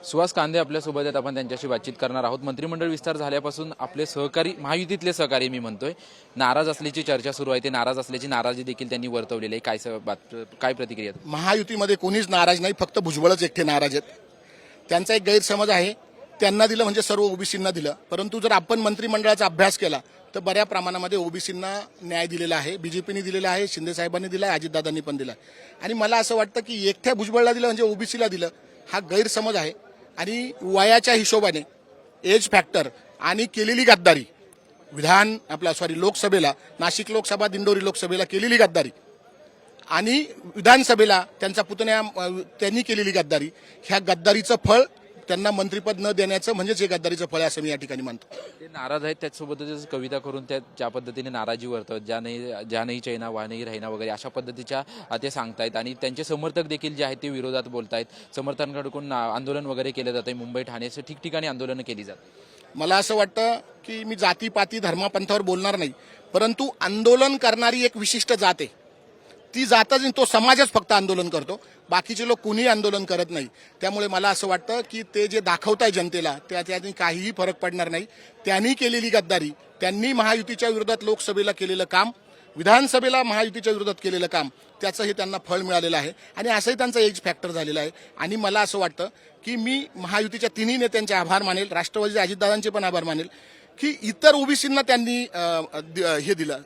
सुहास कांदे आपल्यासोबत आहेत, आपण त्यांच्याशी बातचीत करणार आहोत। मंत्रिमंडळ विस्तार झाल्यापासून आपले सहकारी, महायुतीतले सहकारी मी म्हणतोय, नाराज असल्याची चर्चा सुरू आहे। ते नाराज असल्याची नाराजी देखील त्यांनी वर्तवलेली आहे। काय प्रतिक्रिया? महायुतीमध्ये कोणीच नाराज नाही, फक्त भुजबळच एकटे नाराज आहेत। त्यांचा एक गैरसमज आहे, त्यांना दिलं म्हणजे सर्व ओबीसींना दिलं, परंतु जर आपण मंत्रिमंडळाचा अभ्यास केला तर बऱ्या प्रमाणामध्ये ओबीसींना न्याय दिलेला आहे। बीजेपीने दिलेला आहे, शिंदे साहेबांनी दिला आहे, अजितदादांनी पण दिला आहे। आणि मला असं वाटतं की एकट्या भुजबळला दिलं म्हणजे ओबीसीला दिलं, हा गैरसमज आहे। आणि वयाच्या हिशोबाने एज फॅक्टर आणि केलेली गद्दारी, लोकसभेला, नाशिक लोकसभा, दिंडोरी लोकसभेला केलेली गद्दारी आणि विधानसभेला त्यांचा पुतण्या त्यांनी केलेली गद्दारी, ह्या गद्दारीचं फळ त्यांना मंत्रिपद न देण्याचं म्हणजेच हे गद्दारीचं फळ आहे असं मी या ठिकाणी मानतो। ते नाराज आहेत, त्याचसोबतच कविता करून त्या ज्या पद्धतीने नाराजी वर्तवत, ज्या नाही चैना वह नाही रहना वगैरे अशा पद्धतीच्या ते सांगतायत। आणि त्यांचे समर्थक देखील जे आहेत ते विरोधात बोलतायत। समर्थकांकडून आंदोलन वगैरे केलं जातंय, मुंबई ठाणे ठिकठिकाणी आंदोलनं केली जातात। मला असं वाटतं की मी जातीपाती धर्मापंथावर बोलणार नाही, परंतु आंदोलन करणारी एक विशिष्ट जात आहे, ती जातच तो समाजच फक्त आंदोलन करतो, बाकीचे लोक कुणीही आंदोलन करत नाही। त्यामुळे मला असं वाटतं की ते जे दाखवताय जनतेला त्याने काहीही फरक पडणार नाही। त्यांनी केलेली गद्दारी, त्यांनी महायुतीच्या विरोधात लोकसभेला केलेलं काम, विधानसभेला महायुतीच्या विरोधात केलेलं काम, त्याचं हे त्यांना फळ मिळालेलं आहे। आणि असंही त्यांचा एज फॅक्टर झालेला आहे। आणि मला असं वाटतं की मी महायुतीच्या तिन्ही नेत्यांचे आभार मानेल, राष्ट्रवादीचे अजितदादांचे पण आभार मानेल की इतर ओबीसींना त्यांनी हे दिलं,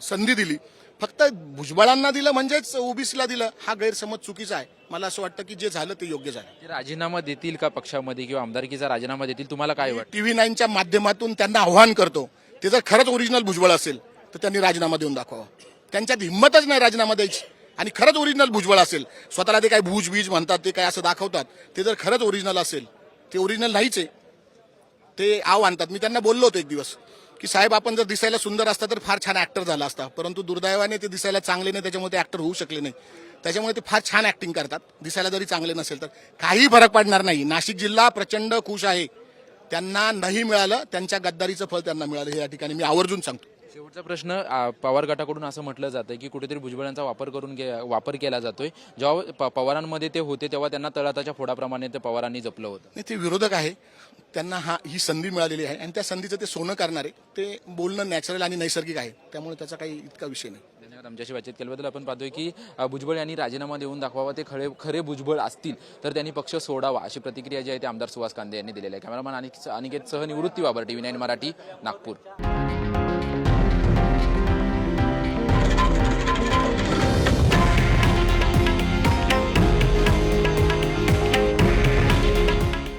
संधी दिली, फक्त भुजबळांना दिलं म्हणजेच ओबीसीला दिलं, हा गैरसमज चुकीचा आहे। मला असं वाटतं की जे झालं ते योग्य झालं। राजीनामा देतील का पक्षामध्ये किंवा आमदारकीचा राजीनामा देतील, तुम्हाला काय वाटतं? TV 9च्या माध्यमातून त्यांना आव्हान करतो, ते जर खरंच ओरिजिनल भुजबळ असेल तर त्यांनी राजीनामा देऊन दाखवावा। त्यांच्यात हिंमतच नाही राजीनामा द्यायची, आणि खरंच ओरिजिनल भुजबळ असेल, स्वतःला ते काय भुजबीज म्हणतात, ते काय असं दाखवतात, ते जर खरंच ओरिजिनल असेल, ते ओरिजिनल नाहीच आहे, ते आव आणतात। मी त्यांना बोललो होतो एक दिवस की साहेब, आपण जर दिसायला सुंदर असता तर फार छान ऍक्टर झाला असता, परंतु दुर्दैवाने ते दिसायला चांगले नाही, त्याच्यामुळे ते ऍक्टर होऊ शकले नाही। त्याच्यामुळे ते फार छान ऍक्टिंग करतात, दिसायला जरी चांगले नसेल तर काही फरक पडणार नाही। नाशिक जिल्हा प्रचंड खुश आहे, त्यांना नाही मिळालं, त्यांच्या गद्दारीचं फळ त्यांना मिळालं, हे या ठिकाणी मी आवर्जून सांगतो। शेवटचा प्रश्न, पवार गटाकडून असं म्हटलं जातं की कुठेतरी भुजबळांचा वापर केला जातोय। जेव्हा पवारांमध्ये ते होते तेव्हा त्यांना तळहाताच्या फोडाप्रमाणे ते पवारांनी जपलं होतं। नाही, ते विरोधक आहे, त्यांना ही संधी मिळालेली आहे आणि त्या संधीचं ते सोनं करणारे, ते बोलणं नॅचरल आणि नैसर्गिक आहे, त्यामुळे त्याचा काही इतका विषय नाही। धन्यवाद आमच्याशी बातचीत केल्याबद्दल। आपण पाहतोय की भुजबळ यांनी राजीनामा देऊन दाखवावा, ते खरे भुजबळ असतील तर त्यांनी पक्ष सोडावा, अशी प्रतिक्रिया जी आहे ते आमदार सुहास कांदे यांनी दिलेली आहे। कॅमेरामॅन अनिकेत सह निवृत्ती बाबर, TV 9 मराठी, नागपूर।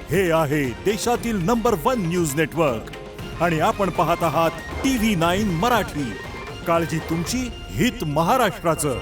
हे आहे देशातील नंबर 1 न्यूज नेटवर्क आणि आपण पाहत आहात TV 9 मराठी। काळजी तुमची, हित महाराष्ट्राचं।